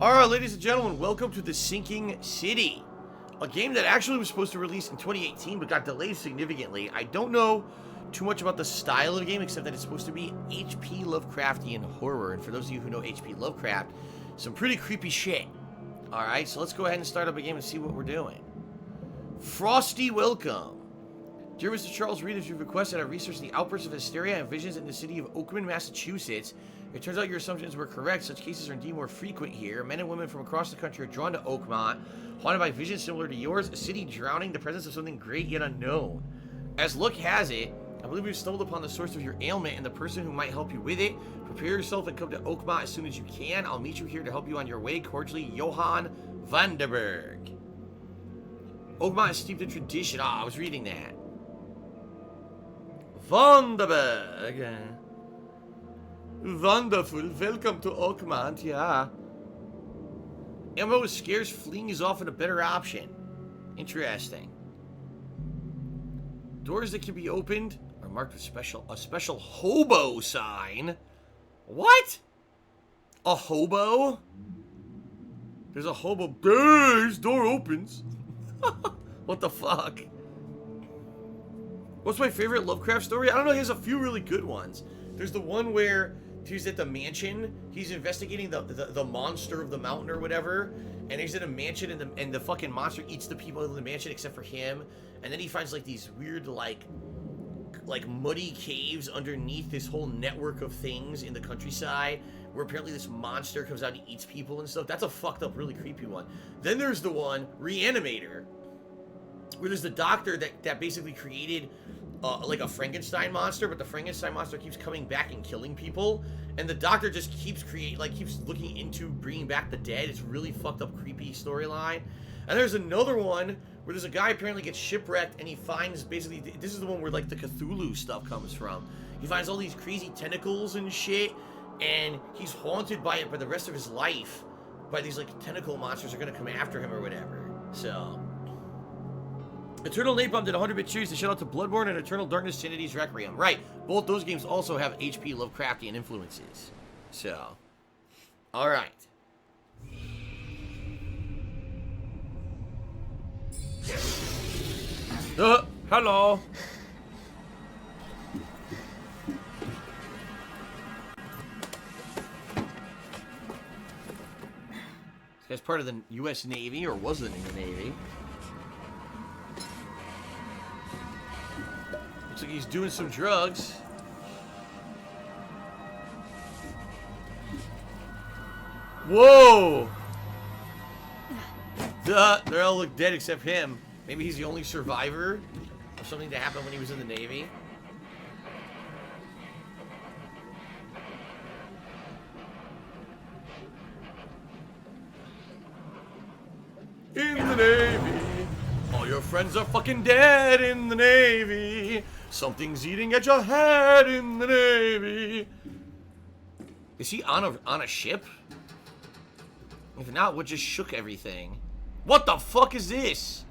Alright, ladies and gentlemen, welcome to The Sinking City. A game that actually was supposed to release in 2018, but got delayed significantly. I don't know too much about the style of the game, except that it's supposed to be H.P. Lovecraftian horror. And for those of you who know H.P. Lovecraft, some pretty creepy shit. Alright, so let's go ahead and start up a game and see what we're doing. Frosty welcome. Dear Mr. Charles Reed, as you've requested, I researched the outbursts of hysteria and visions in the city of Oakman, Massachusetts. It turns out your assumptions were correct. Such cases are indeed more frequent here. Men and women from across the country are drawn to Oakmont, haunted by visions similar to yours, a city drowning, the presence of something great yet unknown. As luck has it, I believe we've stumbled upon the source of your ailment and the person who might help you with it. Prepare yourself and come to Oakmont as soon as you can. I'll meet you here to help you on your way. Cordially, Johann Vanderberg. Oakmont is steeped in tradition. I was reading that. Vanderberg. Wonderful. Welcome to Oakmont, yeah. Ammo is scarce. Fleeing is often a better option. Interesting. Doors that can be opened are marked with a special hobo sign. What? A hobo? There's a hobo. His door opens. What the fuck? What's my favorite Lovecraft story? I don't know. He has a few really good ones. There's the one where he's at the mansion. He's investigating the monster of the mountain or whatever. And he's in a mansion, and the fucking monster eats the people in the mansion except for him. And then he finds like these weird like muddy caves underneath this whole network of things in the countryside, where apparently this monster comes out and eats people and stuff. That's a fucked up, really creepy one. Then there's the one, Reanimator, where there's the doctor that basically created like a Frankenstein monster, but the Frankenstein monster keeps coming back and killing people, and the doctor just keeps looking into bringing back the dead. It's really fucked up, creepy storyline. And there's another one where there's a guy apparently gets shipwrecked, and he finds basically, this is the one where like the Cthulhu stuff comes from. He finds all these crazy tentacles and shit, and he's haunted by it for the rest of his life, by these like tentacle monsters are gonna come after him or whatever. So Eternal Napalm did 100-bit series to shout out to Bloodborne and Eternal Darkness Sanity's Requiem. Right, both those games also have H.P. Lovecraftian influences. So, alright. Hello. This guy's part of the U.S. Navy, or was in the Navy. Looks like he's doing some drugs. Whoa! They all look dead except him. Maybe he's the only survivor of something that happened when he was in the Navy. In the Navy. All your friends are fucking dead in the Navy. Something's eating at your head in the Navy. Is he on a ship? If not, what just shook everything? What the fuck is this?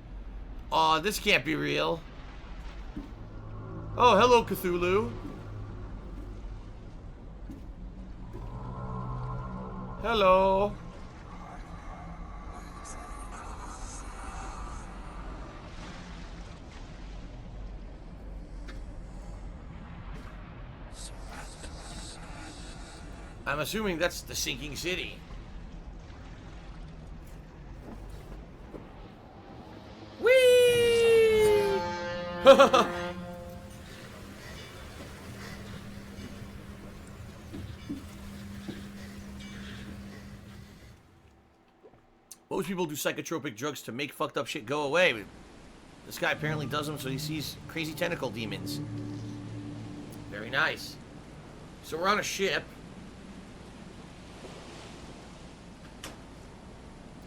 Aw, this can't be real. Oh, hello, Cthulhu. Hello. I'm assuming that's the sinking city. Whee! Most people do psychotropic drugs to make fucked up shit go away. But this guy apparently does them so he sees crazy tentacle demons. Very nice. So we're on a ship.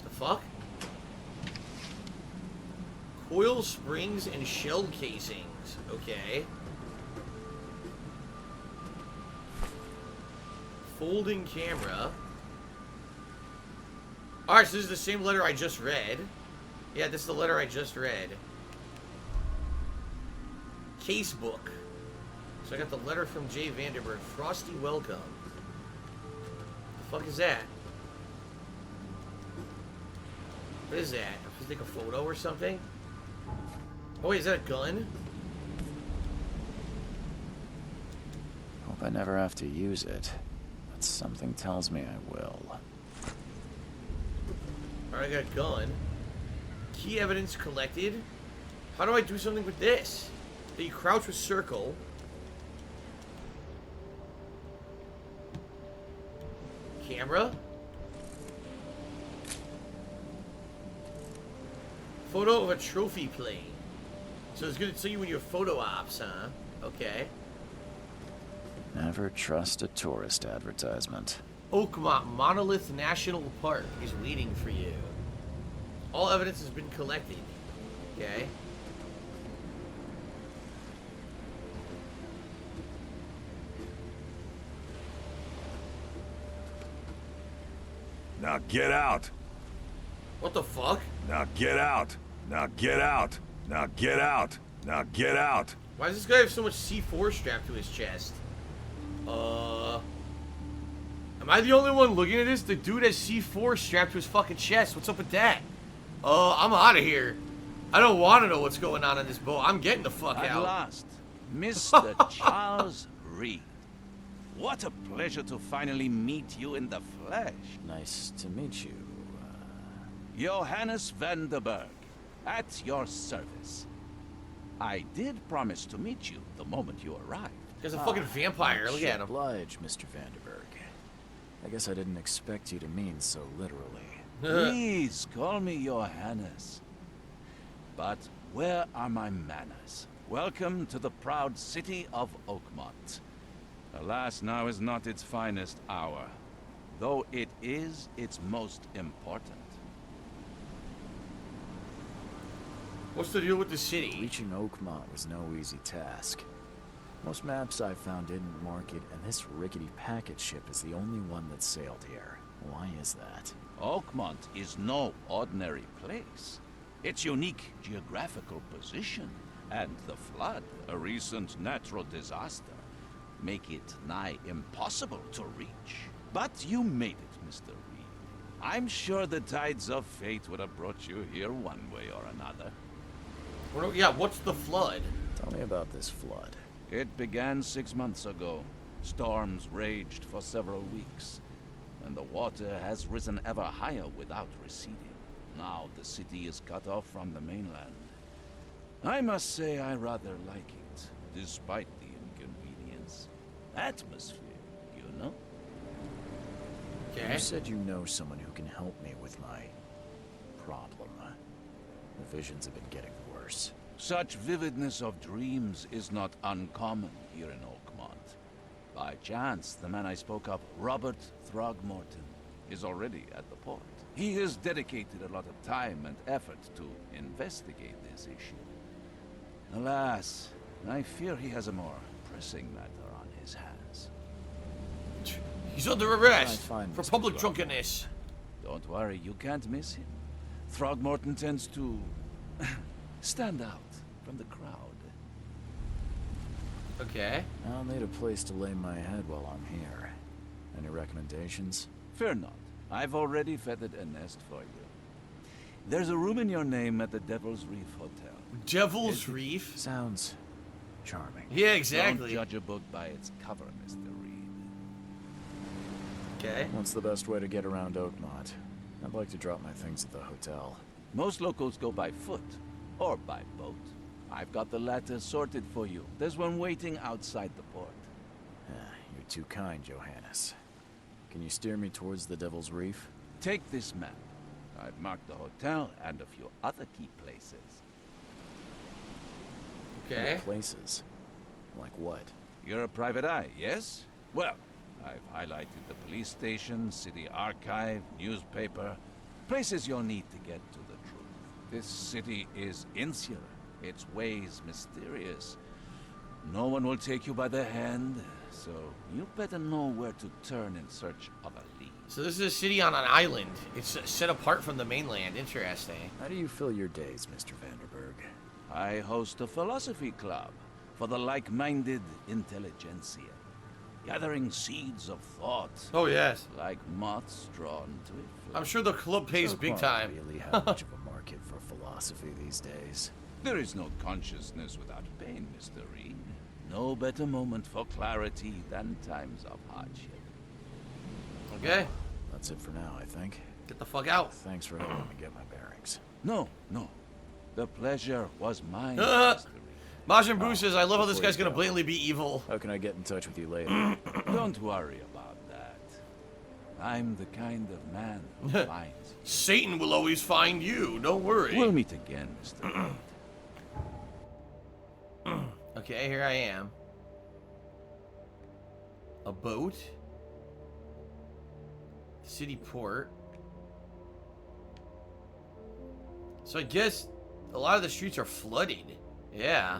The fuck? Coil springs and shell casings. Okay. Folding camera. Alright, so this is the same letter I just read. Yeah, this is the letter I just read. Casebook. So I got the letter from Jay Vanderberg. Frosty welcome. The fuck is that? What is that? I'm supposed to take a photo or something? Oh wait, is that a gun? Hope I never have to use it, but something tells me I will. Alright, I got a gun. Key evidence collected. How do I do something with this? You crouch with circle. Camera. Photo of a trophy plane. So it's gonna tell you when you're photo ops, huh? Okay. Never trust a tourist advertisement. Oakmont Monolith National Park is waiting for you. All evidence has been collected. Okay. Now get out. What the fuck? Now get out. Now get out. Now get out. Now get out. Why does this guy have so much C4 strapped to his chest? Am I the only one looking at this? The dude has C4 strapped to his fucking chest. What's up with that? I'm out of here. I don't want to know what's going on in this boat. I'm getting the fuck out. At last, Mr. Charles Reed. What a pleasure to finally meet you in the flesh. Nice to meet you. Johannes Vanderberg, at your service. I did promise to meet you the moment you arrived. There's a fucking vampire. Look at him. Oblige, Mr. Vanderberg. I guess I didn't expect you to mean so literally. Please call me Johannes. But where are my manners? Welcome to the proud city of Oakmont. Alas, now is not its finest hour, though it is its most important. What's the deal with the city? Reaching Oakmont was no easy task. Most maps I found didn't mark it, and this rickety packet ship is the only one that sailed here. Why is that? Oakmont is no ordinary place. Its unique geographical position and the flood, a recent natural disaster, make it nigh impossible to reach. But you made it, Mr. Reed. I'm sure the tides of fate would have brought you here one way or another. Well, yeah, what's the flood? Tell me about this flood. It began 6 months ago. Storms raged for several weeks, and the water has risen ever higher without receding. Now the city is cut off from the mainland. I must say I rather like it, despite the inconvenience. Atmosphere, you know? Okay. You said you know someone who can help me with my problem. The visions have been getting worse. Such vividness of dreams is not uncommon here in Oakmont. By chance, the man I spoke of, Robert Throgmorton, is already at the port. He has dedicated a lot of time and effort to investigate this issue. Alas, I fear he has a more pressing matter on his hands. He's under arrest Fine, for Mr. public Throg. drunkenness. Don't worry, you can't miss him. Throgmorton tends to stand out from the crowd. Okay. I'll need a place to lay my head while I'm here. Any recommendations? Fear not. I've already feathered a nest for you. There's a room in your name at the Devil's Reef Hotel. Devil's Reef? Sounds charming. Yeah, exactly. Don't judge a book by its cover, Mr. Reed. Okay. What's the best way to get around Oakmont? I'd like to drop my things at the hotel. Most locals go by foot or by boat. I've got the latter sorted for you. There's one waiting outside the port. You're too kind, Johannes. Can you steer me towards the Devil's Reef? Take this map. I've marked the hotel and a few other key places. Okay. Places? Like what? You're a private eye, yes? Well, I've highlighted the police station, city archive, newspaper, places you'll need to get to the truth. This city is insular, its ways mysterious. No one will take you by the hand, so you better know where to turn in search of a lead. So this is a city on an island. It's set apart from the mainland. Interesting. How do you fill your days, Mr. Vanderberg? I host a philosophy club for the like-minded intelligentsia. gathering seeds of thought, Oh, yes. like moths drawn to a flame. I'm sure the club pays So big Clark time. really have much of a market for philosophy these days. There is no consciousness without pain, Mr. Reed. No better moment for clarity than times of hardship. Okay. That's it for now, I think. Get the fuck out. Thanks for helping me get my bearings. No, no. The pleasure was mine, Uh. Mr. Reed. Majin Buu says, I love how this before guy's you gonna go. blatantly be evil. How can I get in touch with you later? Don't worry about that. I'm the kind of man who finds you. Satan will always find you. Don't worry. We'll meet again, Mr. Reed. Okay, here I am. A boat. City port. So I guess a lot of the streets are flooded. Yeah.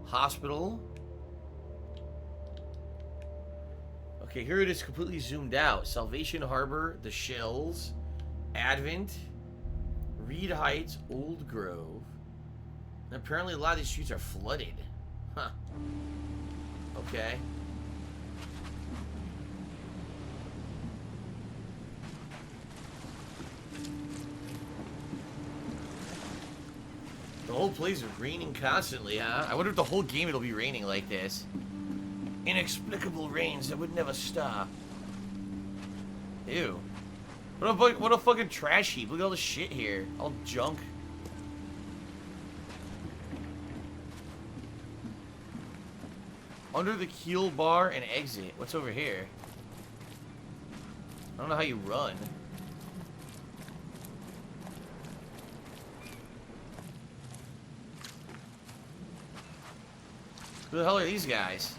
Hospital. Okay, here it is completely zoomed out. Salvation Harbor, the Shells, Advent, Reed Heights, Old Grove. And apparently a lot of these streets are flooded. Huh. Okay. The whole place is raining constantly, huh? I wonder if the whole game it'll be raining like this. Inexplicable rains that would never stop. Ew. What a fucking trash heap. Look at all the shit here. All junk. Under the keel bar and exit. What's over here? I don't know how you run. Who the hell are these guys?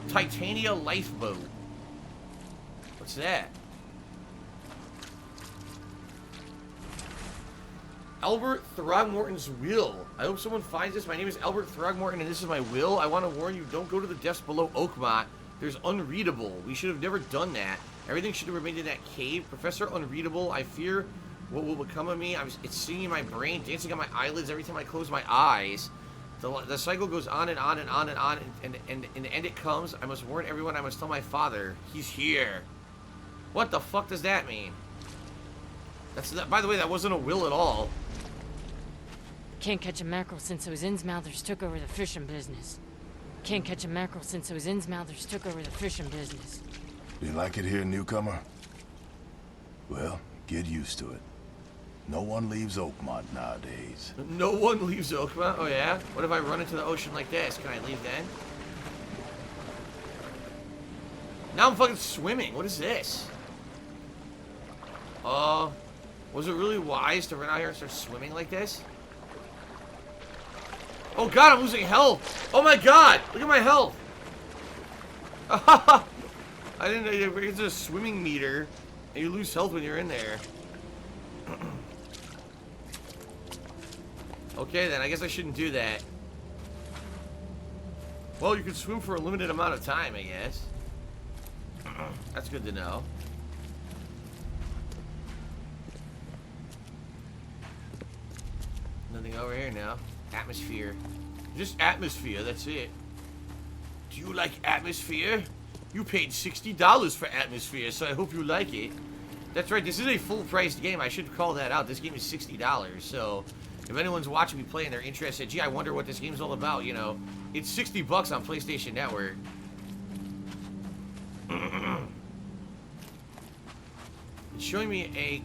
Titania Lifeboat. What's that? Albert Throgmorton's will. I hope someone finds this. My name is Albert Throgmorton, and this is my will. I want to warn you, don't go to the depths below Oakmont. There's Unreadable. We should have never done that. Everything should have remained in that cave. Professor Unreadable, I fear what will become of me. It's singing in my brain, dancing on my eyelids every time I close my eyes. The cycle goes on and on and on and on, and in the end it comes. I must warn everyone. I must tell my father. He's here. What the fuck does that mean? That's not, by the way, that wasn't a will at all. Can't catch a mackerel since those Innsmouthers took over the fishing business. Can't catch a mackerel since those Innsmouthers took over the fishing business. You like it here, newcomer? Well, get used to it. No one leaves Oakmont nowadays. No one leaves Oakmont? Oh yeah? What if I run into the ocean like this? Can I leave then? Now I'm fucking swimming. What is this? Was it really wise to run out here and start swimming like this? Oh god, I'm losing health. Oh my god, look at my health. I didn't know it's a swimming meter and you lose health when you're in there. Okay then, I guess I shouldn't do that. Well, you can swim for a limited amount of time, I guess. That's good to know. Nothing over here now. Atmosphere. Just atmosphere, that's it. Do you like atmosphere? You paid $60 for atmosphere, so I hope you like it. That's right, this is a full-priced game. I should call that out. This game is $60, so if anyone's watching me play and they're interested, gee, I wonder what this game's all about, you know. It's $60 on PlayStation Network. It's showing me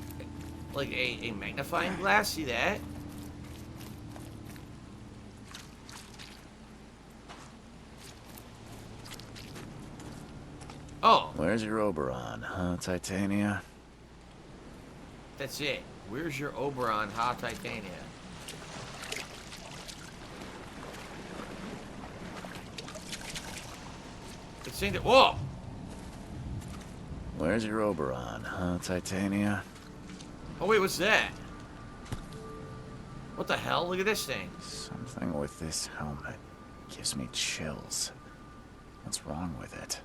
a magnifying glass, see that? Oh, Where's your Oberon, huh, Titania? that's it. Where's your Oberon, ha, Titania? It's saying that. Whoa! Where's your Oberon, huh, Titania? Oh wait, what's that? What the hell? Look at this thing. Something with this helmet gives me chills. What's wrong with it?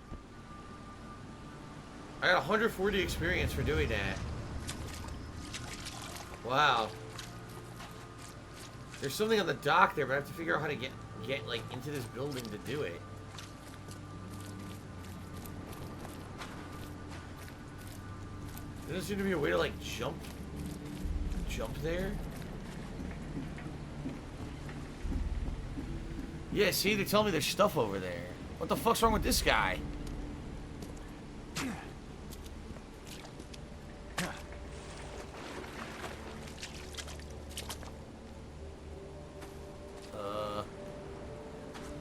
I got 140 experience for doing that. Wow. There's something on the dock there, but I have to figure out how to get like into this building to do it. There doesn't seem to be a way to, like, jump there. Yeah, see, they're telling me there's stuff over there. What the fuck's wrong with this guy?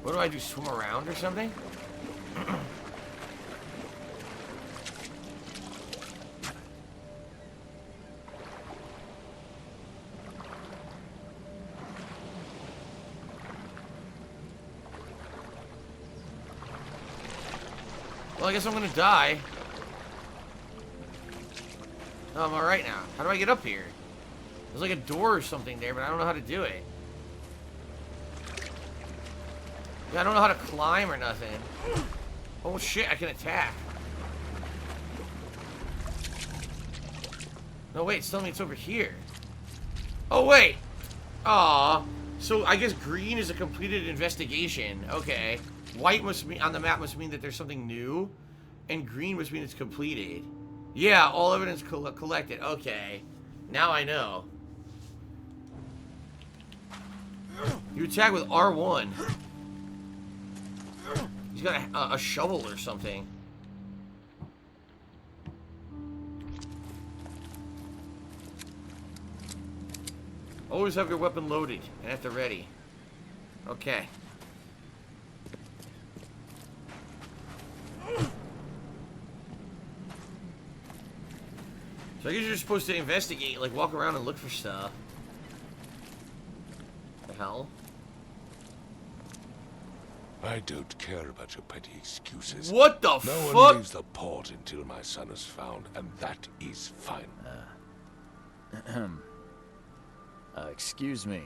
What do I do, swim around or something? Well, I guess I'm gonna die. Oh, I'm alright now. How do I get up here? There's like a door or something there, but I don't know how to do it. Yeah, I don't know how to climb or nothing. Oh shit, I can attack. No, wait, it's telling me it's over here. Oh, wait. Aw. So I guess green is a completed investigation. Okay. White must mean, on the map must mean that there's something new. And green must mean it's completed. Yeah, all evidence collected. Okay. Now I know. You attack with R1. He's got a shovel or something. Always have your weapon loaded and at the ready. Okay. So I guess you're supposed to investigate, like walk around and look for stuff. The hell? I don't care about your petty excuses. What the No fuck? one leaves the port until my son is found, and that is fine. Excuse me.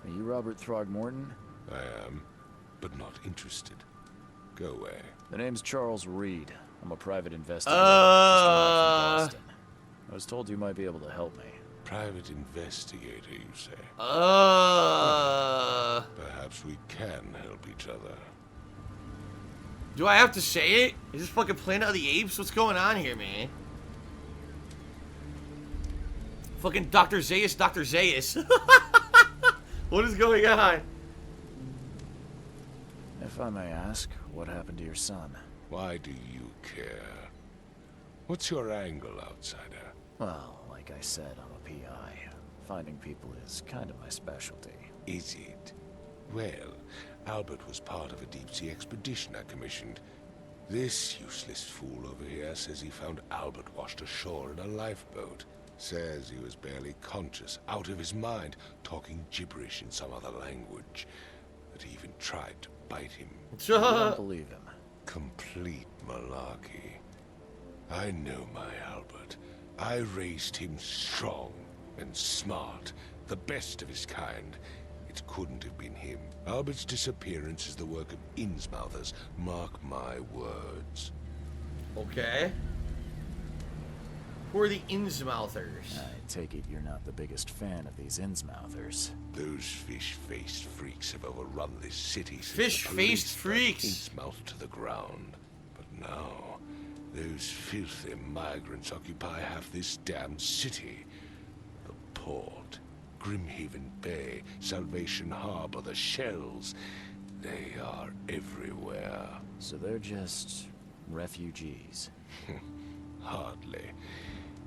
Are you Robert Throgmorton? I am, but not interested. Go away. The name's Charles Reed. I'm a private investigator. Just arrived from Boston. I was told you might be able to help me. Private investigator, you say? Perhaps we can help each other. Do I have to say it? Is this fucking Planet of the Apes? What's going on here, man? Fucking Dr. Zaius, Dr. Zaius. What is going on? If I may ask, what happened to your son? Why do you care? What's your angle, outsider? Well, like I said, I'm a PI. Finding people is kind of my specialty. Is it? Well, Albert was part of a deep-sea expedition I commissioned. This useless fool over here says he found Albert washed ashore in a lifeboat. Says he was barely conscious, out of his mind, talking gibberish in some other language. That he even tried to bite him. I don't believe him. Complete malarkey. I know my Albert. I raised him strong and smart, the best of his kind. It couldn't have been him. Albert's disappearance is the work of Innsmouthers. Mark my words. Okay. Who are the Innsmouthers? I take it you're not the biggest fan of these Innsmouthers. Those fish-faced freaks have overrun this city since Fish-faced the police freaks? brought Innsmouth to the ground. But now, those filthy migrants occupy half this damn city. The port, Grimhaven Bay, Salvation Harbor, the shells. They are everywhere. So they're just refugees. Hardly.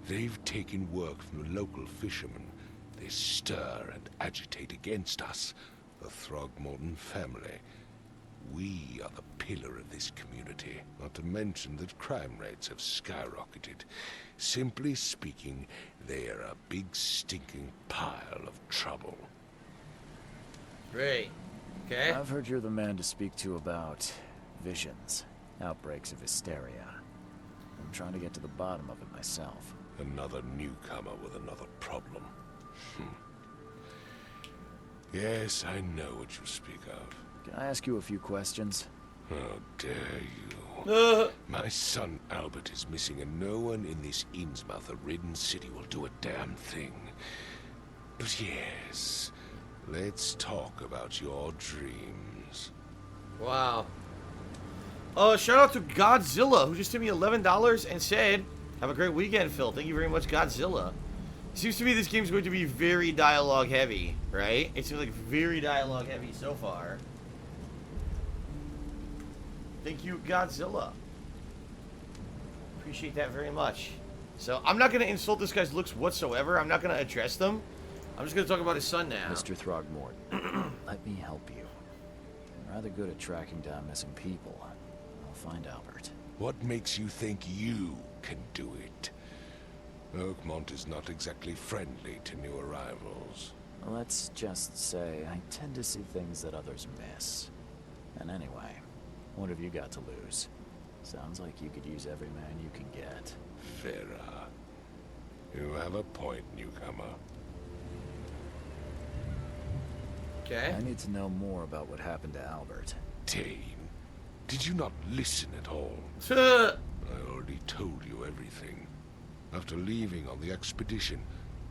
They've taken work from the local fishermen. They stir and agitate against us, the Throgmorton family. We are the pillar of this community, not to mention that crime rates have skyrocketed. Simply speaking, they are a big stinking pile of trouble. Great. Okay. I've heard you're the man to speak to about visions, outbreaks of hysteria. I'm trying to get to the bottom of it myself. Another newcomer with another problem. Yes, I know what you speak of. Can I ask you a few questions? How dare you? My son Albert is missing, and no one in this Innsmouth-ridden city will do a damn thing. But yes, let's talk about your dreams. Wow. Shout out to Godzilla, who just gave me $11 and said, Have a great weekend, Phil. Thank you very much, Godzilla. Seems to me this game's going to be very dialogue heavy, right? It seems like very dialogue heavy so far. Thank you, Godzilla. Appreciate that very much. So, I'm not going to insult this guy's looks whatsoever. I'm not going to address them. I'm just going to talk about his son now. Mr. Throgmorton, let me help you. I'm rather good at tracking down missing people. I'll find Albert. What makes you think you can do it? Oakmont is not exactly friendly to new arrivals. Let's just say I tend to see things that others miss. And anyway, what have you got to lose? Sounds like you could use every man you can get. Vera, you have a point, newcomer. Okay. I need to know more about what happened to Albert. Tane, did you not listen at all? Uh, I already told you everything. After leaving on the expedition,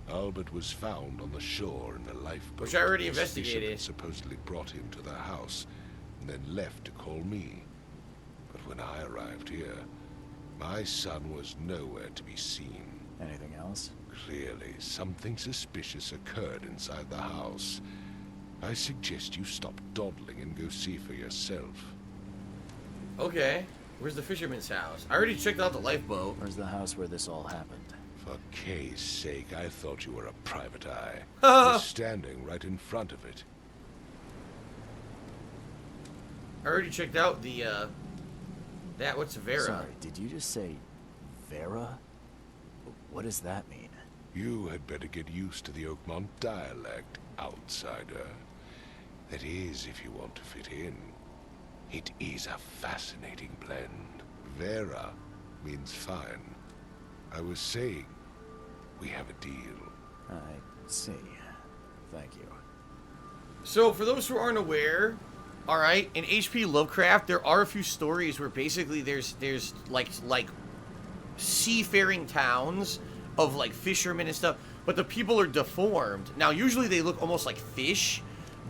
Albert was found on the shore in a lifeboat. Which I already His investigated. fisherman supposedly brought him to the house, and then left to call me. But when I arrived here, my son was nowhere to be seen. Anything else? Clearly, something suspicious occurred inside the house. I suggest you stop dawdling and go see for yourself. okay. Where's the fisherman's house? I already checked out the lifeboat. Where's the house where this all happened? For Kay's sake, I thought you were a private eye. Ah. You're standing right in front of it. I already checked out the, what's Vera? Sorry, did you just say Vera? What does that mean? You had better get used to the Oakmont dialect, outsider. That is, if you want to fit in. It is a fascinating blend. Vera means fine. I was saying, we have a deal. I see. Thank you. So, for those who aren't aware, alright, in H.P. Lovecraft, there are a few stories where basically there's like seafaring towns of like fishermen and stuff, but the people are deformed. Now, usually they look almost like fish,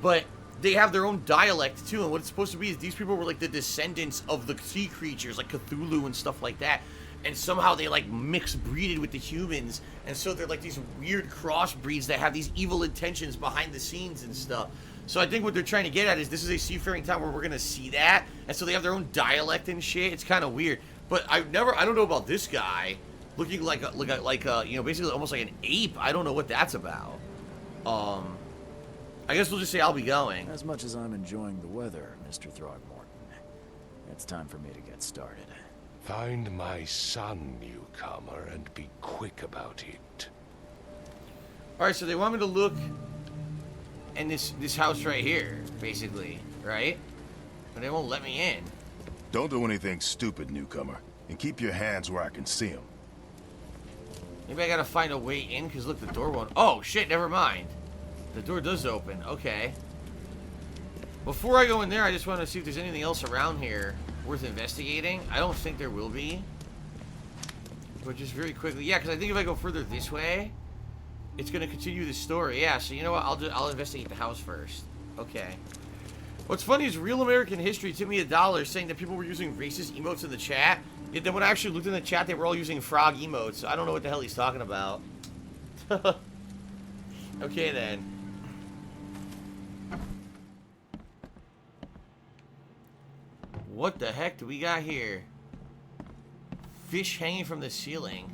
but they have their own dialect too, and what it's supposed to be is these people were like the descendants of the sea creatures, like Cthulhu and stuff like that, and somehow they like mixed breeded with the humans, and so they're like these weird crossbreeds that have these evil intentions behind the scenes and stuff. So I think what they're trying to get at is this is a seafaring town where we're gonna see that, and so they have their own dialect and shit. It's kind of weird, but I don't know about this guy looking like a you know, basically almost like an ape. I don't know what that's about. I guess we'll just say I'll be going. As much as I'm enjoying the weather, Mr. Throgmorton, it's time for me to get started. Find my son, newcomer, and be quick about it. Alright, so they want me to look in this house right here, basically, right? But they won't let me in. Don't do anything stupid, newcomer, and keep your hands where I can see them. Maybe I gotta find a way in, because look, the door won't... Oh, shit, never mind. The door does open. Okay. Before I go in there, I just want to see if there's anything else around here worth investigating. I don't think there will be. But just very quickly... Yeah, because I think if I go further this way, it's going to continue the story. Yeah, so you know what? I'll investigate the house first. Okay. What's funny is Real American History took me $1 saying that people were using racist emotes in the chat. Yet then when I actually looked in the chat, they were all using frog emotes. So I don't know what the hell he's talking about. Okay, then. What the heck do we got here? Fish hanging from the ceiling.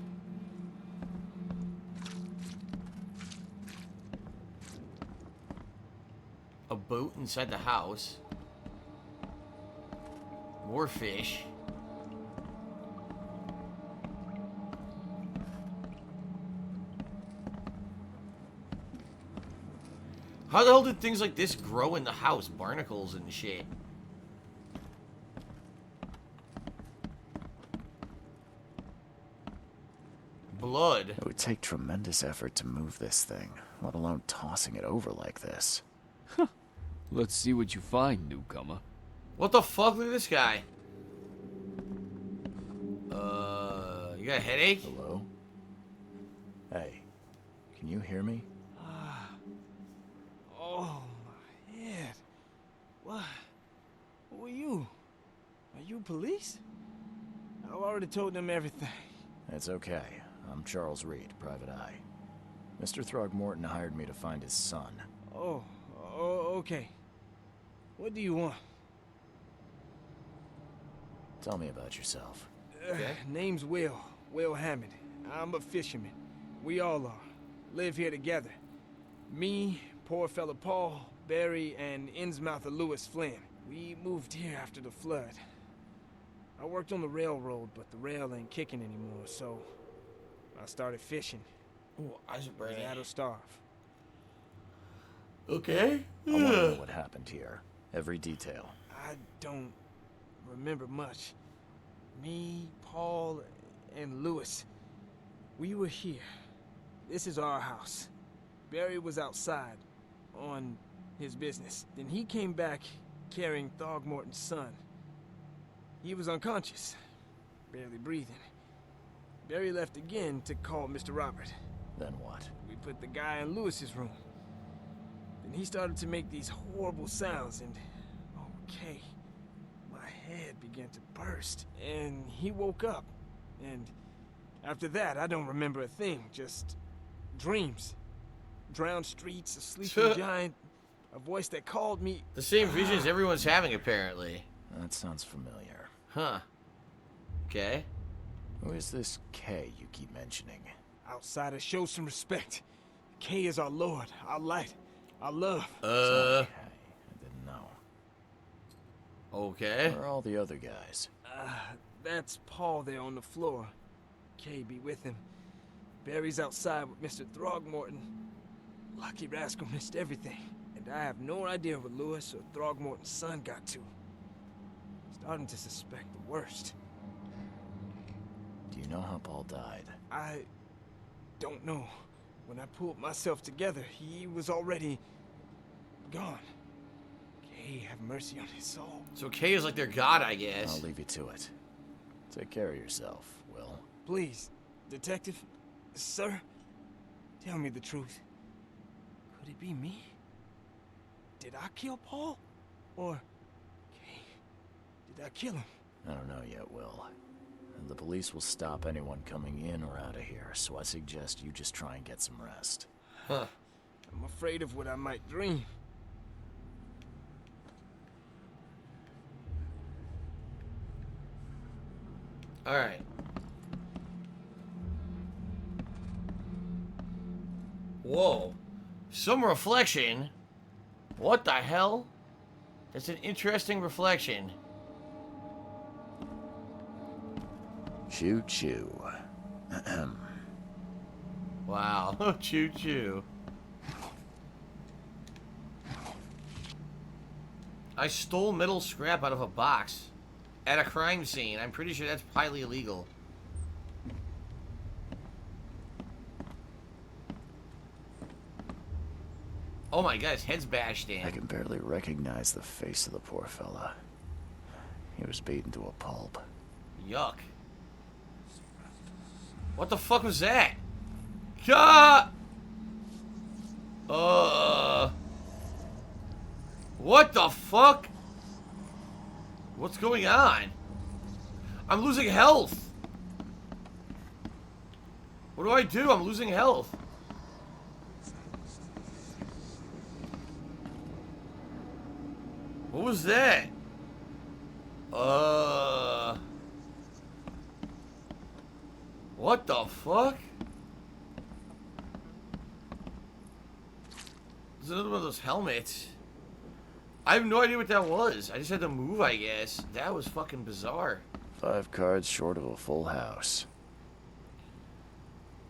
A boat inside the house. More fish. How the hell did things like this grow in the house? Barnacles and shit. Blood. It would take tremendous effort to move this thing, let alone tossing it over like this. Let's see what you find, newcomer. What the fuck? Look at this guy. You got a headache? Hello? Hey, can you hear me? Oh, my head. What? Who are you? Are you police? I've already told them everything. It's okay. I'm Charles Reed, Private Eye. Mr. Throgmorton hired me to find his son. Oh, okay. What do you want? Tell me about yourself. Name's Will Hammond. I'm a fisherman. We all are. Live here together. Me, poor fella Paul, Barry, and Innsmouther Lewis Flynn. We moved here after the flood. I worked on the railroad, but the rail ain't kicking anymore, so I started fishing. Ooh, eyes are burning. That'll starve. Okay. I want to know what happened here. Every detail. I don't remember much. Me, Paul, and Lewis, we were here. This is our house. Barry was outside, on his business. Then he came back carrying Throgmorton's son. He was unconscious, barely breathing. Barry left again to call Mr. Robert. Then what? We put the guy in Lewis's room. Then he started to make these horrible sounds and... okay. My head began to burst. And he woke up. And after that, I don't remember a thing. Just dreams. Drowned streets, a sleeping giant, a voice that called me... The same visions everyone's having, apparently. That sounds familiar. Huh. Okay. Who is this K you keep mentioning? Outsiders, show some respect. K is our lord, our light, our love. Okay, I didn't know. Okay. Where are all the other guys? That's Paul there on the floor. K be with him. Barry's outside with Mr. Throgmorton. Lucky rascal missed everything. And I have no idea what Lewis or Throgmorton's son got to. Starting to suspect the worst. Do you know how Paul died? I don't know. When I pulled myself together, he was already gone. K, have mercy on his soul. So K is like their god, I guess. I'll leave you to it. Take care of yourself, Will. Please, detective, sir, tell me the truth. Could it be me? Did I kill Paul? Or K, did I kill him? I don't know yet, Will. The police will stop anyone coming in or out of here, so I suggest you just try and get some rest. Huh. I'm afraid of what I might dream. Alright. Whoa. Some reflection? What the hell? That's an interesting reflection. Choo choo. Wow. Choo choo. I stole metal scrap out of a box at a crime scene. I'm pretty sure that's highly illegal. Oh my god, his head's bashed in. I can barely recognize the face of the poor fella. He was beaten to a pulp. Yuck. What the fuck was that? Gah! What the fuck? What's going on? I'm losing health. What do I do? I'm losing health. What was that? What the fuck? There's another one of those helmets. I have no idea what that was. I just had to move, I guess. That was fucking bizarre. 5 cards short of a full house.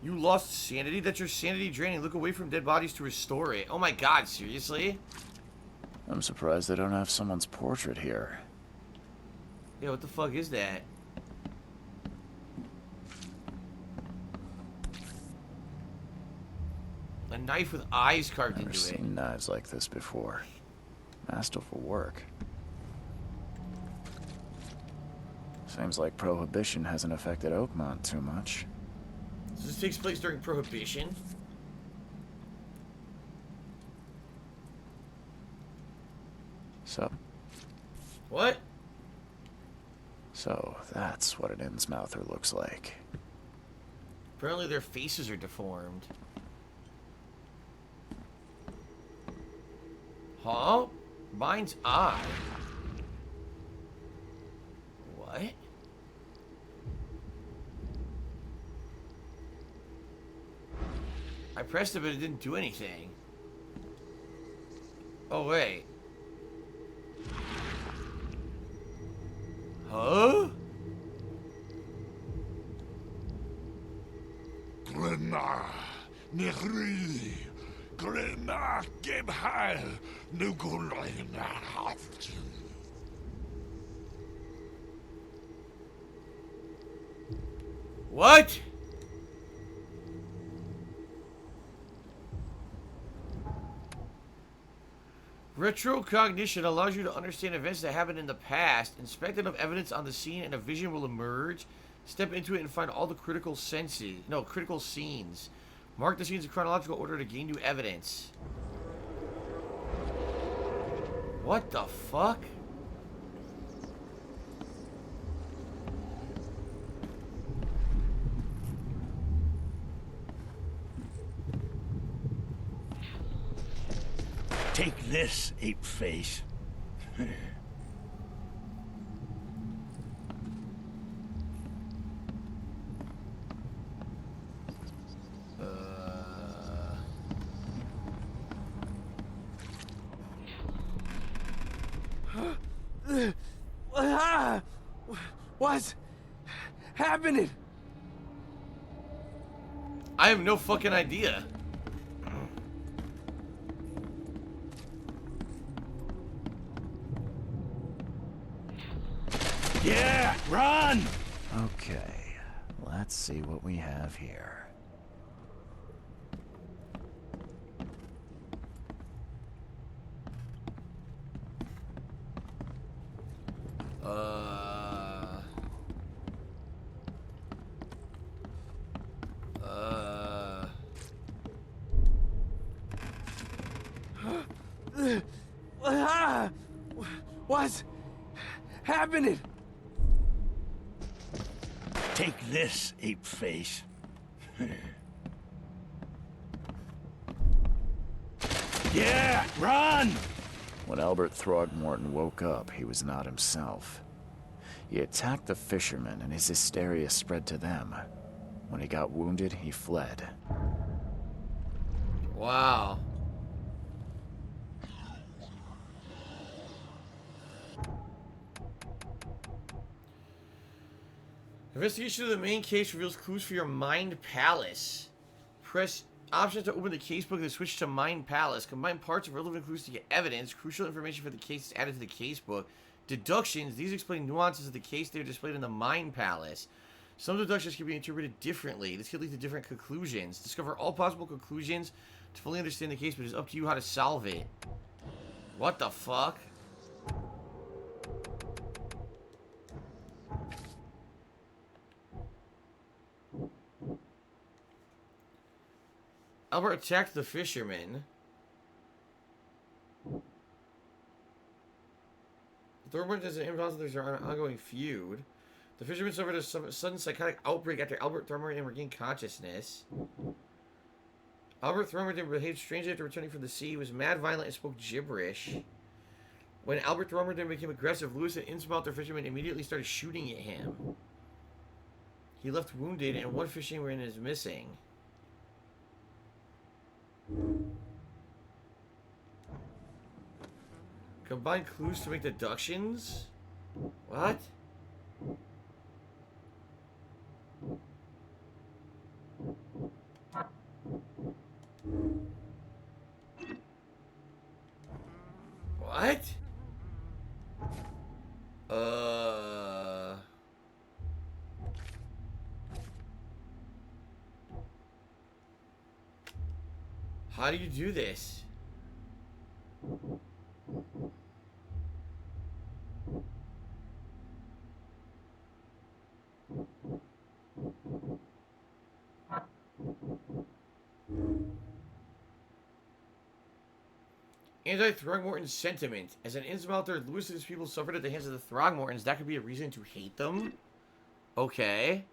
You lost sanity? That's your sanity draining. Look away from dead bodies to restore it. Oh my god, seriously? I'm surprised they don't have someone's portrait here. Yeah, what the fuck is that? A knife with eyes carved Never into it. seen knives like this before. Masterful work. Seems like Prohibition hasn't affected Oakmont too much. So this takes place during Prohibition? So, What? that's what an Innsmouther looks like. Apparently their faces are deformed. Huh? Mine's eye. What? I pressed it, but it didn't do anything. Oh, wait. Huh? Glenna, Nehri, Glenna, Gebhal, Nugulina. What? Retrocognition allows you to understand events that happened in the past. Inspect enough evidence on the scene and a vision will emerge. Step into it and find all the critical scenes. Mark the scenes in chronological order to gain new evidence. What the fuck? Take this, ape face. What's happening? I have no fucking idea. Yeah, run! Okay, let's see what we have here. What's happening? Take this, ape face. Yeah, run! When Albert Throgmorton woke up, he was not himself. He attacked the fishermen, and his hysteria spread to them. When he got wounded, he fled. Wow. Investigation of the main case reveals clues for your Mind Palace. Press options to open the casebook and switch to Mind Palace. Combine parts of relevant clues to get evidence. Crucial information for the case is added to the casebook. Deductions. These explain nuances of the case. They are displayed in the Mind Palace. Some deductions can be interpreted differently. This can lead to different conclusions. Discover all possible conclusions to fully understand the case, but it's up to you how to solve it. What the fuck? Albert attacked the fisherman. Thorburn is an impossible. There's an ongoing feud. The fisherman suffered a sudden psychotic outbreak after Albert Thorburn regained consciousness. Albert Thorburn behaved strangely after returning from the sea. He was mad, violent, and spoke gibberish. When Albert Thorburn became aggressive, Lewis and Innsmouth, the fisherman, immediately started shooting at him. He left wounded, and one fisherman is missing. Combine clues to make deductions? What? What? How do you do this? Anti-Throgmorton sentiment. As an Innsmouther, Lewis and his people suffered at the hands of the Throgmortons. That could be a reason to hate them? Okay.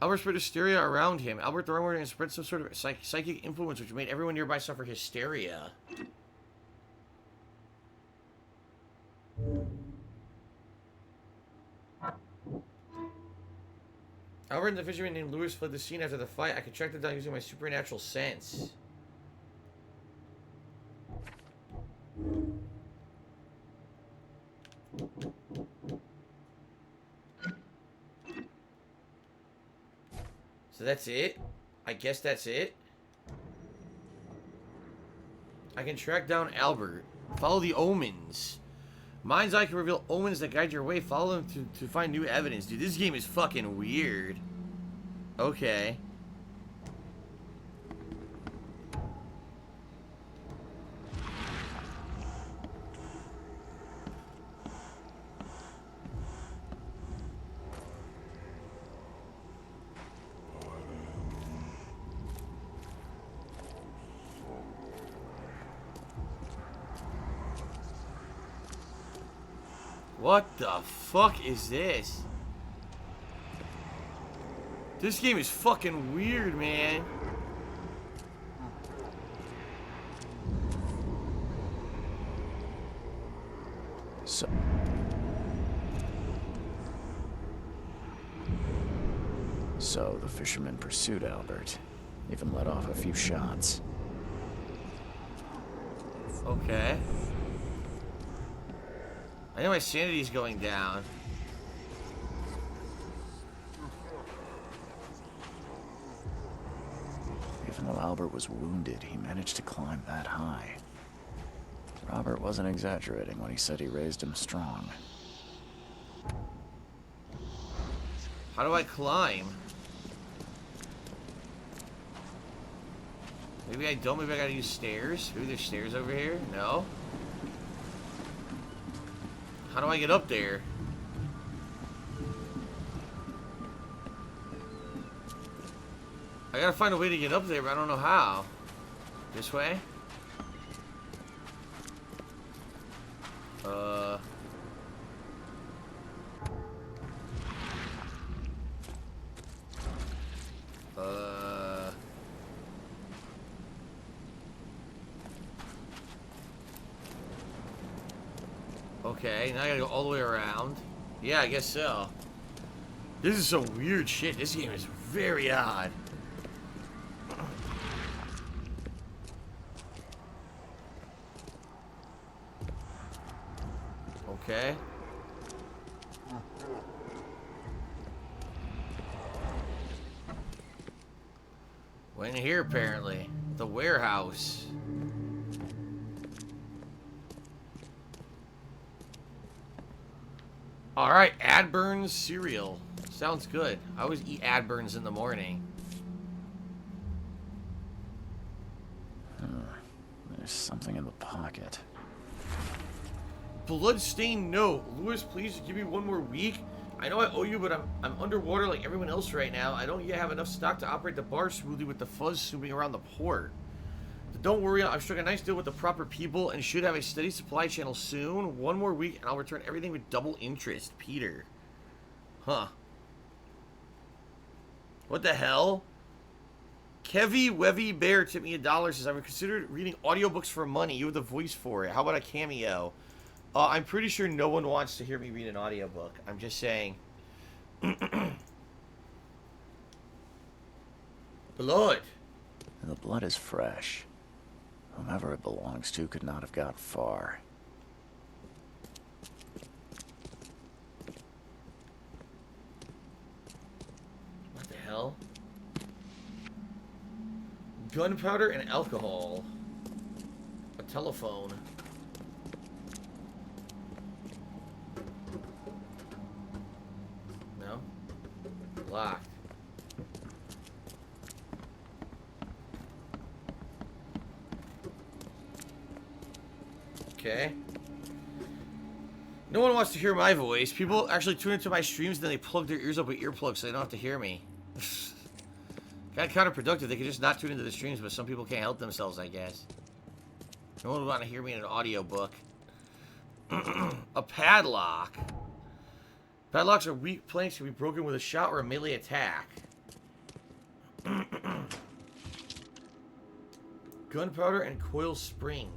Albert spread hysteria around him. Albert Thornworth had spread some sort of psychic influence which made everyone nearby suffer hysteria. Albert and the fisherman named Lewis fled the scene after the fight. I could track them down using my supernatural sense. So that's it? I guess that's it? I can track down Albert. Follow the omens. Mind's Eye can reveal omens that guide your way. Follow them to find new evidence. Dude, this game is fucking weird. Okay. What the fuck is this? This game is fucking weird, man. So the fisherman pursued Albert, even let off a few shots. Okay. I know my sanity's going down. Even though Albert was wounded, he managed to climb that high. Robert wasn't exaggerating when he said he raised him strong. How do I climb? Maybe I don't. Maybe I gotta use stairs. Maybe there's stairs over here. No. How do I get up there? I gotta find a way to get up there, but I don't know how. This way? Okay, now I gotta go all the way around. Yeah, I guess so. This is some weird shit. This game is very odd. Okay. Went in here, apparently. The warehouse. Alright, Adburns cereal. Sounds good. I always eat Adburns in the morning. There's something in the pocket. Bloodstained note. Lewis, please give me one more week. I know I owe you, but I'm underwater like everyone else right now. I don't yet have enough stock to operate the bar smoothly with the fuzz swimming around the port. But don't worry, I've struck a nice deal with the proper people and should have a steady supply channel soon. One more week and I'll return everything with double interest. Peter. Huh. What the hell? Kevy Wevy Bear tipped me $1. Says, I've considered reading audiobooks for money. You have the voice for it. How about a cameo? I'm pretty sure no one wants to hear me read an audiobook. I'm just saying. Blood. And the blood is fresh. Whomever it belongs to could not have got far. What the hell? Gunpowder and alcohol. A telephone. No? Locked. Okay. No one wants to hear my voice. People actually tune into my streams and then they plug their ears up with earplugs so they don't have to hear me. Kind of counterproductive. They could just not tune into the streams, but some people can't help themselves, I guess. No one would want to hear me in an audiobook. A padlock. Padlocks are weak planks, can be broken with a shot or a melee attack. Gunpowder and coil spring.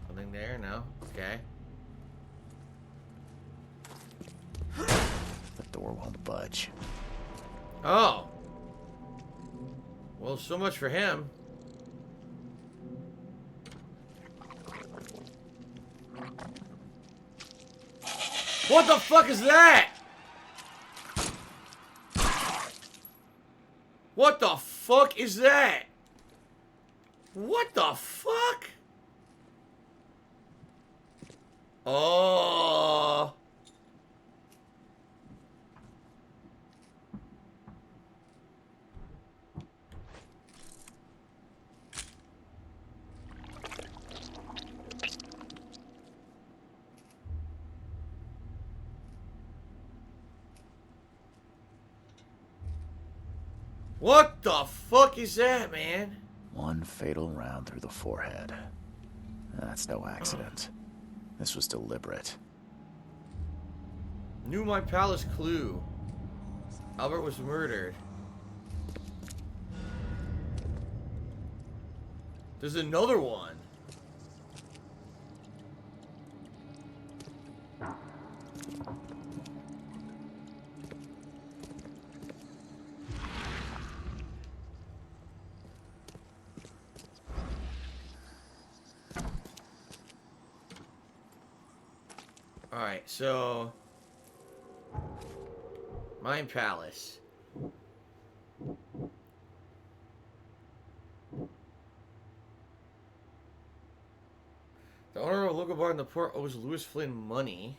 Something there? No? Okay. The door won't budge. Oh. Well, so much for him. What the fuck is that? What the fuck is that? What the fuck? Oh. What the fuck is that, man? One fatal round through the forehead. That's no accident. This was deliberate. Knew my palace clue. Albert was murdered. There's another one. Alright, so... Mine Palace. The owner of a local bar in the port owes Lewis Flynn money.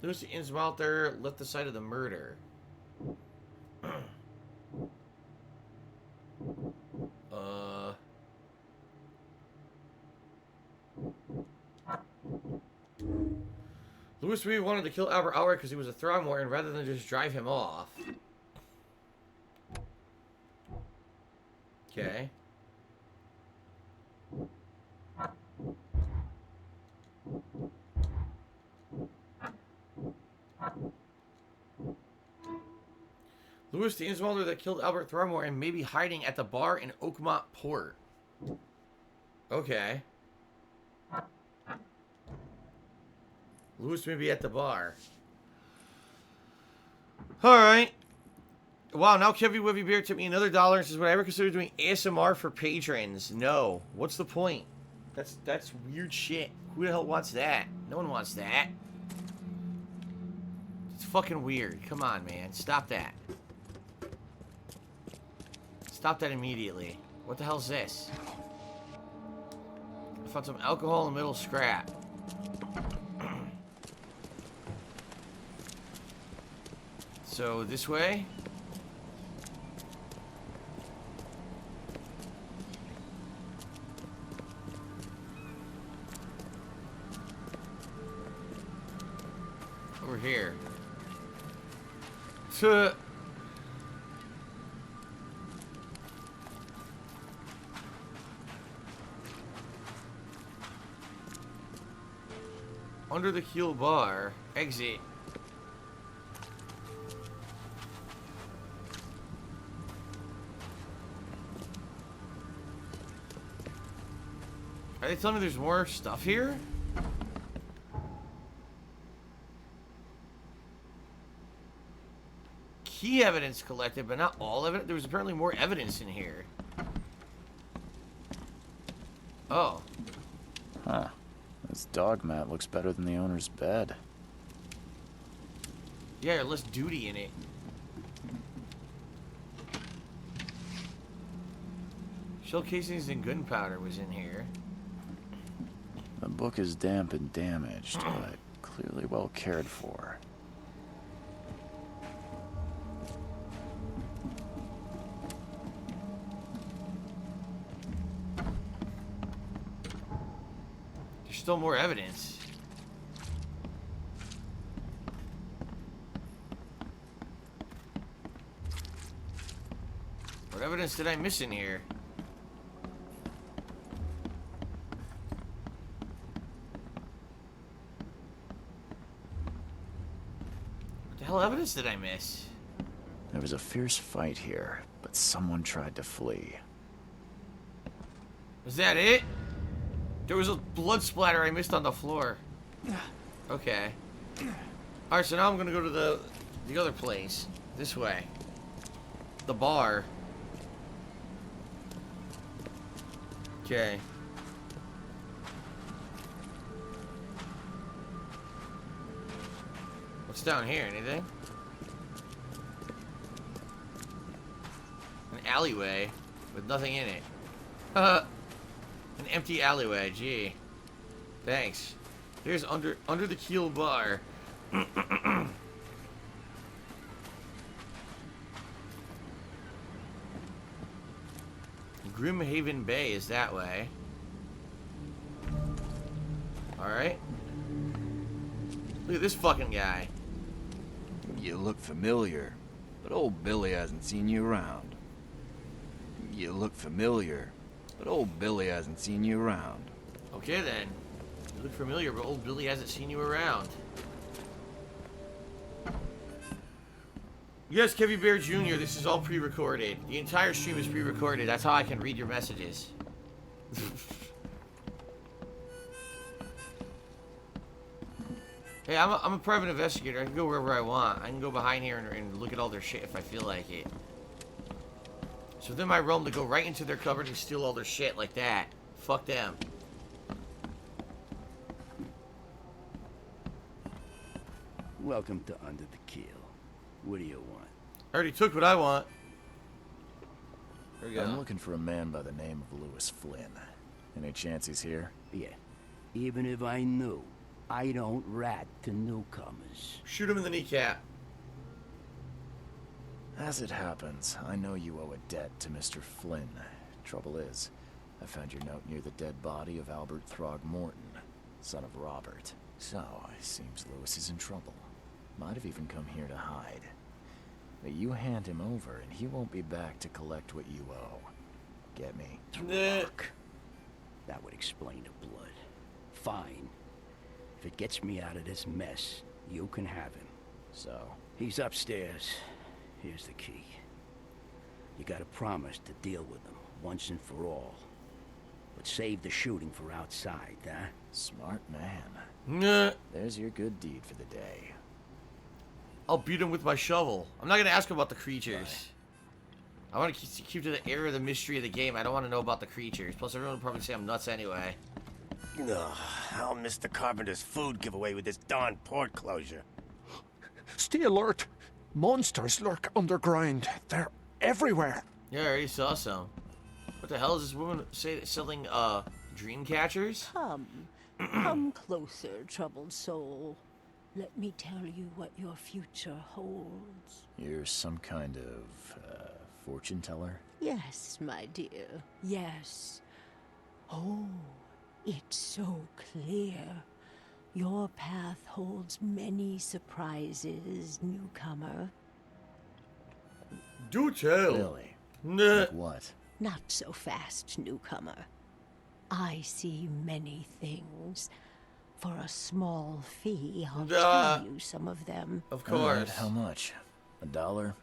Lewis Innsmouter left the site of the murder. Lewis maybe wanted to kill Albert outright because he was a Throgmorton rather than just drive him off. Okay. Lewis the Innsmouter that killed Albert Throgmorton may be hiding at the bar in Oakmont Port. Okay. Lewis may be at the bar. Alright. Wow, now Kevy Wivy Bear tipped me another $1 and says, would I ever consider doing ASMR for patrons? No. What's the point? That's weird shit. Who the hell wants that? No one wants that. It's fucking weird. Come on, man. Stop that. Stop that immediately. What the hell's this? I found some alcohol in the middle scrap. So, this way? Over here. To... Under the keel bar. Exit. Are they telling me there's more stuff here? Key evidence collected, but not all evidence. There was apparently more evidence in here. Oh. Huh. This dog mat looks better than the owner's bed. Yeah, there's less duty in it. Shell casings and gunpowder was in here. The book is damp and damaged, but clearly well cared for. still more evidence. What evidence did I miss in here? What the hell evidence did I miss? There was a fierce fight here, but someone tried to flee. Was that it? There was a blood splatter I missed on the floor. Okay. Alright, so now I'm gonna go to the other place. This way. The bar. Okay. What's down here? Anything? An alleyway with nothing in it. An empty alleyway. Gee. Thanks. Here's under the keel bar. Grimhaven Bay is that way. Alright. Look at this fucking guy. You look familiar, but old Billy hasn't seen you around. You look familiar, but old Billy hasn't seen you around. Okay then. You look familiar, but old Billy hasn't seen you around. Yes, Kevy Bear Jr., this is all pre-recorded. The entire stream is pre-recorded. That's how I can read your messages. Hey, I'm a private investigator. I can go wherever I want. I can go behind here and look at all their shit if I feel like it. It's within my realm to go right into their cupboard and steal all their shit like that. Fuck them. Welcome to Under the Keel. What do you want? I already took what I want. There we go. I'm looking for a man by the name of Lewis Flynn. Any chance he's here? Yeah. Even if I knew, I don't rat to newcomers. Shoot him in the kneecap. As it happens, I know you owe a debt to Mr. Flynn. Trouble is, I found your note near the dead body of Albert Throgmorton, son of Robert. So, it seems Lewis is in trouble. Might have even come here to hide. But you hand him over, and he won't be back to collect what you owe. Get me? Look. That would explain the blood. Fine. If it gets me out of this mess, you can have him. So? He's upstairs. Here's the key. You gotta promise to deal with him, once and for all. But save the shooting for outside, huh? Smart man. Nah. There's your good deed for the day. I'll beat him with my shovel. I'm not gonna ask him about the creatures. I want to keep to the area of the mystery of the game. I don't want to know about the creatures. Plus, everyone will probably say I'm nuts anyway. Ugh, I'll miss the carpenter's food giveaway with this darn port closure. Stay alert. Monsters lurk underground. They're everywhere. Yeah, I already saw some. What the hell is this woman selling dream catchers? Come closer, troubled soul. Let me tell you what your future holds. You're some kind of, fortune teller? Yes, my dear, yes. Oh, it's so clear. Your path holds many surprises, newcomer. Do tell. Really? Nah. Like what? Not so fast, newcomer. I see many things. For a small fee, I'll tell you some of them. Of course. How much? $1?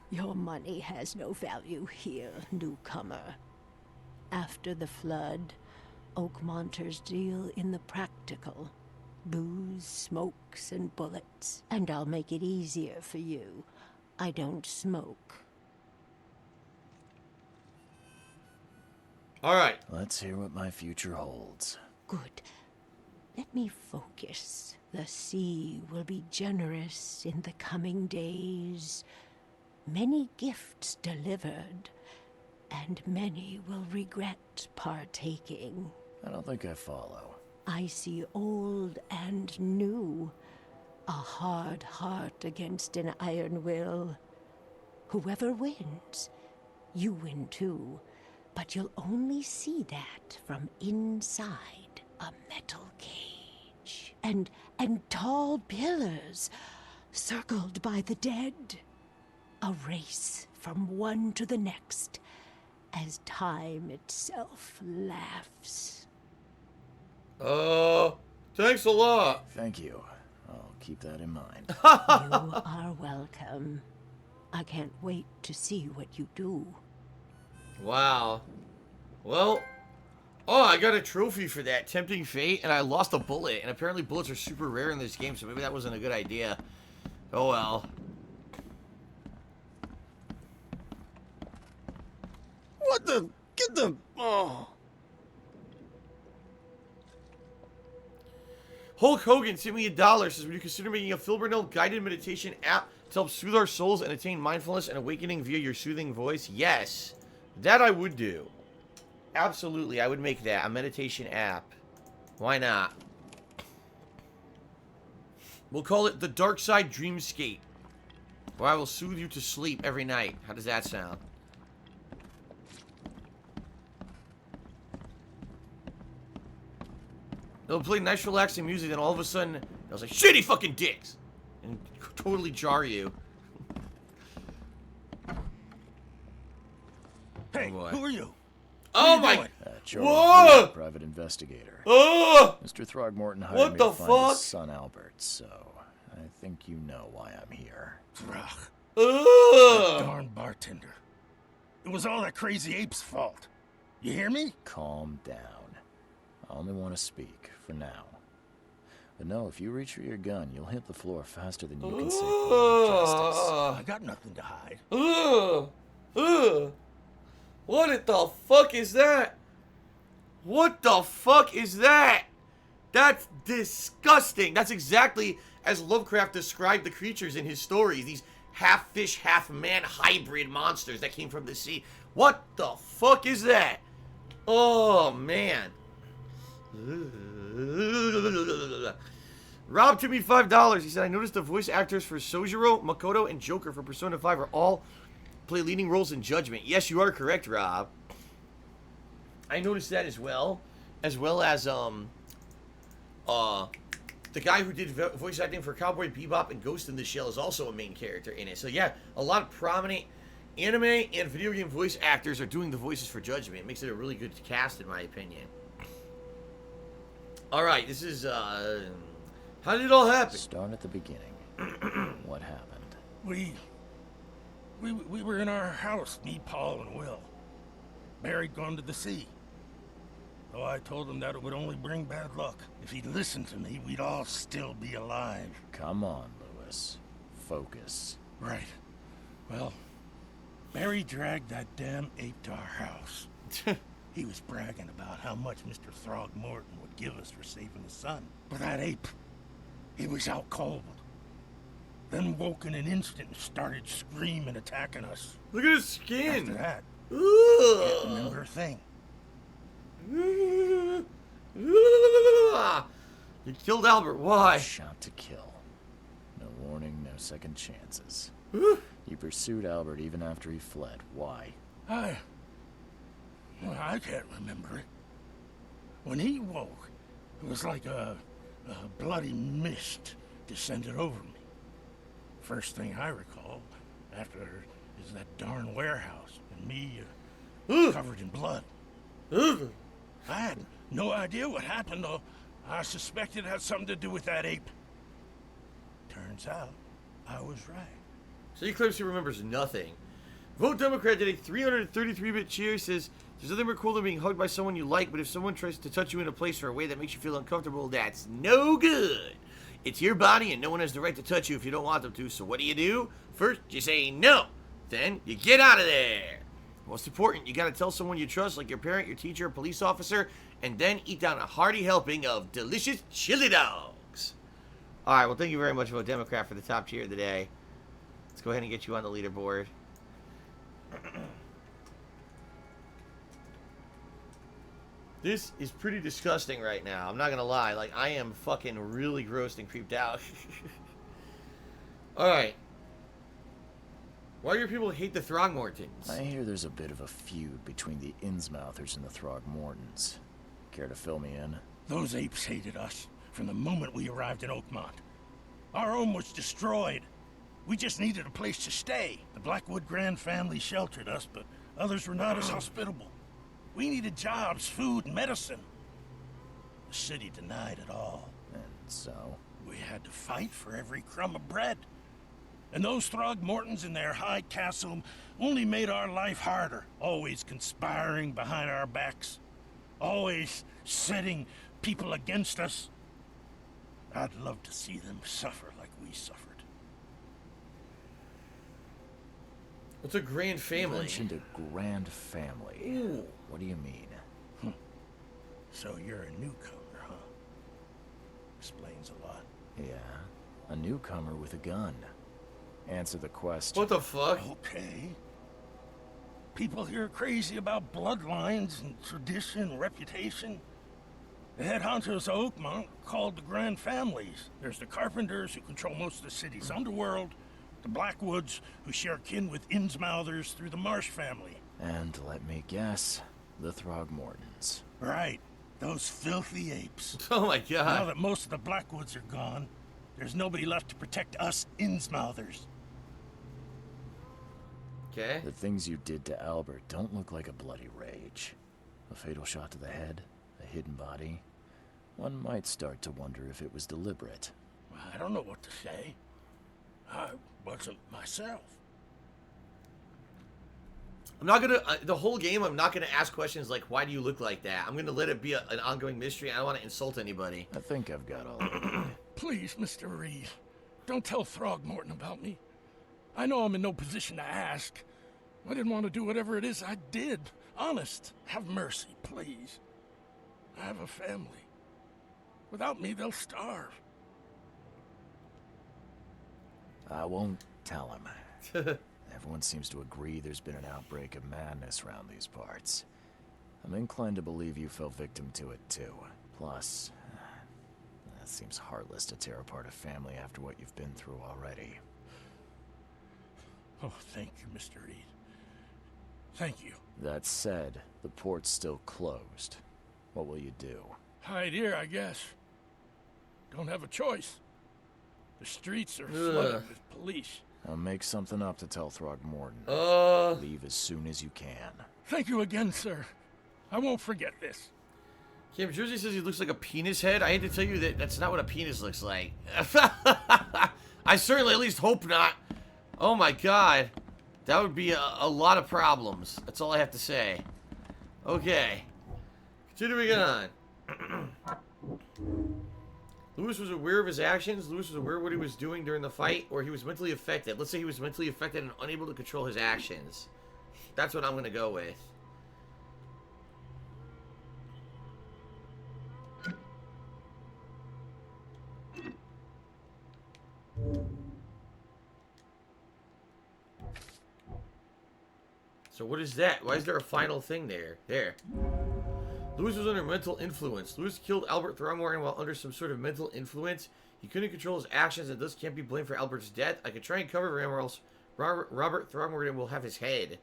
Your money has no value here, newcomer. After the flood, Oakmonters deal in the practical. Booze, smokes, and bullets. And I'll make it easier for you. I don't smoke. Alright. Let's hear what my future holds. Good. Let me focus. The sea will be generous in the coming days. Many gifts delivered, and many will regret partaking. I don't think I follow. I see old and new. A hard heart against an iron will. Whoever wins, you win too. But you'll only see that from inside. A metal cage. And tall pillars, circled by the dead. A race from one to the next, as time itself laughs. Thanks a lot. Thank you. I'll keep that in mind. You are welcome. I can't wait to see what you do. Wow. Well, oh, I got a trophy for that, Tempting Fate, and I lost a bullet. And apparently bullets are super rare in this game, so maybe that wasn't a good idea. Oh well. What the? Get the... Oh. Hulk Hogan sent me $1. Says, would you consider making a Phil Burnell guided meditation app to help soothe our souls and attain mindfulness and awakening via your soothing voice? Yes. That I would do. Absolutely, I would make that a meditation app. Why not? We'll call it the Dark Side Dreamscape, where I will soothe you to sleep every night. How does that sound? They'll play nice relaxing music, then all of a sudden, I was like, shitty fucking dicks! And totally jar you. Hey, oh who are you? Oh my... Whoa! Private investigator. Oh! Mr. Throgmorton hired me to find his son Albert, so I think you know why I'm here. Throg. That darn bartender. It was all that crazy ape's fault. You hear me? Calm down. I only want to speak, for now. But no, if you reach for your gun, you'll hit the floor faster than you can say justice. I got nothing to hide. What the fuck is that? What the fuck is that? That's disgusting. That's exactly as Lovecraft described the creatures in his stories. These half fish, half man hybrid monsters that came from the sea. What the fuck is that? Oh, man. Rob took me $5. He said, I noticed the voice actors for Sojiro, Makoto, and Joker for Persona 5 are all play leading roles in Judgment. Yes, you are correct, Rob. I noticed that as well as the guy who did voice acting for Cowboy Bebop and Ghost in the Shell is also a main character in it. So yeah, a lot of prominent anime and video game voice actors are doing the voices for Judgment. It makes it a really good cast, in my opinion. All right, this is how did it all happen? Start at the beginning. What happened? We were in our house, me, Paul, and Will. Barry'd gone to the sea. So I told him that it would only bring bad luck. If he'd listened to me, we'd all still be alive. Come on, Lewis. Focus. Right. Well, Barry dragged that damn ape to our house. He was bragging about how much Mr. Throgmorton would give us for saving his son. But that ape, he was out cold. Then woke in an instant and started screaming, attacking us. Look at his skin. After that, can't remember a thing. You killed Albert. Why? Shot to kill. No warning, no second chances. You pursued Albert even after he fled. Why? I can't remember it. When he woke, it was like a bloody mist descended over me. First thing I recall after is that darn warehouse and me covered in blood. I had no idea what happened, though. I suspected it had something to do with that ape. Turns out, I was right. So he claims he remembers nothing. Vote Democrat did a 333-bit cheer. Says, there's nothing more cool than being hugged by someone you like, but if someone tries to touch you in a place or a way that makes you feel uncomfortable, that's no good. It's your body, and no one has the right to touch you if you don't want them to, so what do? First, you say no. Then, you get out of there. Most important, you gotta tell someone you trust, like your parent, your teacher, police officer, and then eat down a hearty helping of delicious chili dogs. Alright, well, thank you very much, Vote Democrat, for the top cheer of the day. Let's go ahead and get you on the leaderboard. This is pretty disgusting right now. I'm not gonna lie. Like, I am fucking really grossed and creeped out. Alright. Why do your people hate the Throgmortons? I hear there's a bit of a feud between the Innsmouthers and the Throgmortons. Care to fill me in? Those apes hated us from the moment we arrived in Oakmont. Our home was destroyed. We just needed a place to stay. The Blackwood Grand family sheltered us, but others were not as hospitable. We needed jobs, food, and medicine. The city denied it all. And so? We had to fight for every crumb of bread. And those Throgmortons in their high castle only made our life harder, always conspiring behind our backs, always setting people against us. I'd love to see them suffer like we suffered. What's a grand family? You mentioned a grand family. Ooh. What do you mean? So you're a newcomer, huh? Explains a lot. Yeah, a newcomer with a gun. Answer the question. What the fuck? Okay. People here are crazy about bloodlines and tradition and reputation. The head honchos of Oakmont are called the Grand Families. There's the Carpenters, who control most of the city's underworld, the Blackwoods, who share kin with Innsmouthers through the Marsh family. And let me guess, the Throgmortons. Right. Those filthy apes. Oh my god. Now that most of the Blackwoods are gone, there's nobody left to protect us Innsmouthers. Okay. The things you did to Albert don't look like a bloody rage. A fatal shot to the head, a hidden body. One might start to wonder if it was deliberate. I don't know what to say. I wasn't myself. I'm not gonna, the whole game, I'm not gonna ask questions like, why do you look like that? I'm gonna let it be an ongoing mystery. I don't want to insult anybody. I think I've got all of it. Please, Mr. Reed, don't tell Throgmorton about me. I know I'm in no position to ask. I didn't want to do whatever it is I did. Honest, have mercy, please. I have a family. Without me, they'll starve. I won't tell him. Everyone seems to agree there's been an outbreak of madness around these parts. I'm inclined to believe you fell victim to it too. Plus, it seems heartless to tear apart a family after what you've been through already. Oh, thank you, Mr. Reed. Thank you. That said, the port's still closed. What will you do? Hide here, I guess. Don't have a choice. The streets are flooded with police. I'll make something up to tell Throgmorton. Leave as soon as you can. Thank you again, sir. I won't forget this. Kim Jersey says he looks like a penis head. I hate to tell you that that's not what a penis looks like. I certainly at least hope not. Oh my god. That would be a lot of problems. That's all I have to say. Okay. Continuing on. Lewis was aware of his actions. Lewis was aware of what he was doing during the fight, or he was mentally affected. Let's say he was mentally affected and unable to control his actions. That's what I'm going to go with. So what is that? Why is there a final thing there? There. Lewis was under mental influence. Lewis killed Albert Throgmorton while under some sort of mental influence. He couldn't control his actions and thus can't be blamed for Albert's death. I could try and cover him or else Robert Throgmorton will have his head.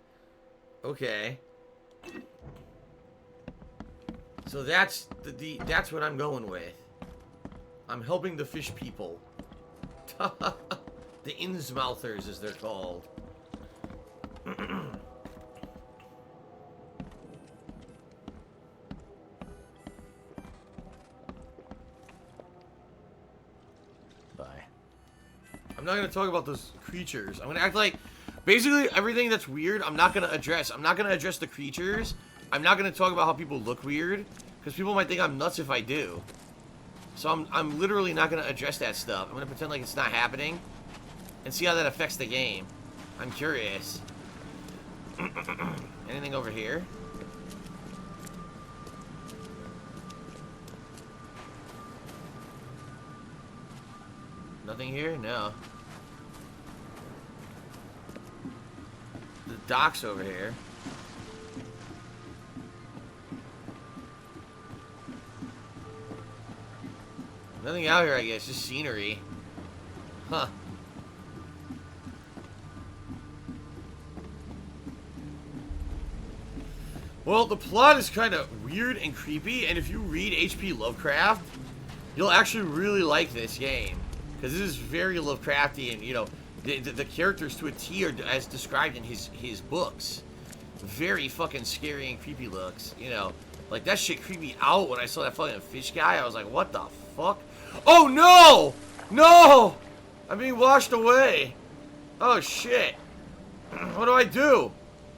Okay. So that's that's what I'm going with. I'm helping the fish people. The Innsmouthers, as they're called. I'm not going to talk about those creatures. I'm going to act like basically everything that's weird I'm not going to address. I'm not going to address the creatures. I'm not going to talk about how people look weird because people might think I'm nuts if I do. So I'm literally not going to address that stuff. I'm going to pretend like it's not happening and see how that affects the game. I'm curious. Anything over here? Nothing here? No. The dock's over here. Nothing out here, I guess. Just scenery. Huh. Well, the plot is kind of weird and creepy, and if you read H.P. Lovecraft, you'll actually really like this game. Because this is very Lovecraftian, you know, the characters to a T are as described in his books. Very fucking scary and creepy looks, you know. Like, that shit creeped me out when I saw that fucking fish guy. I was like, what the fuck? Oh, no! No! I'm being washed away. Oh, shit. What do I do?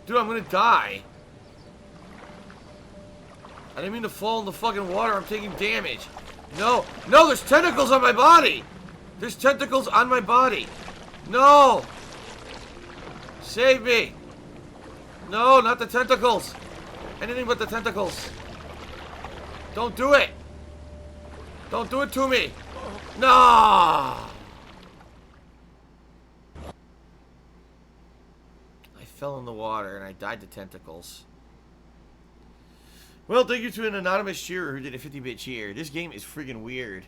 Dude, I'm gonna die. I didn't mean to fall in the fucking water. I'm taking damage. No. No, there's tentacles on my body. There's tentacles on my body. No. Save me. No, not the tentacles. Anything but the tentacles. Don't do it. Don't do it to me. No. I fell in the water and I died to tentacles. Well, thank you to an anonymous cheerer who did a 50-bit cheer. This game is friggin' weird.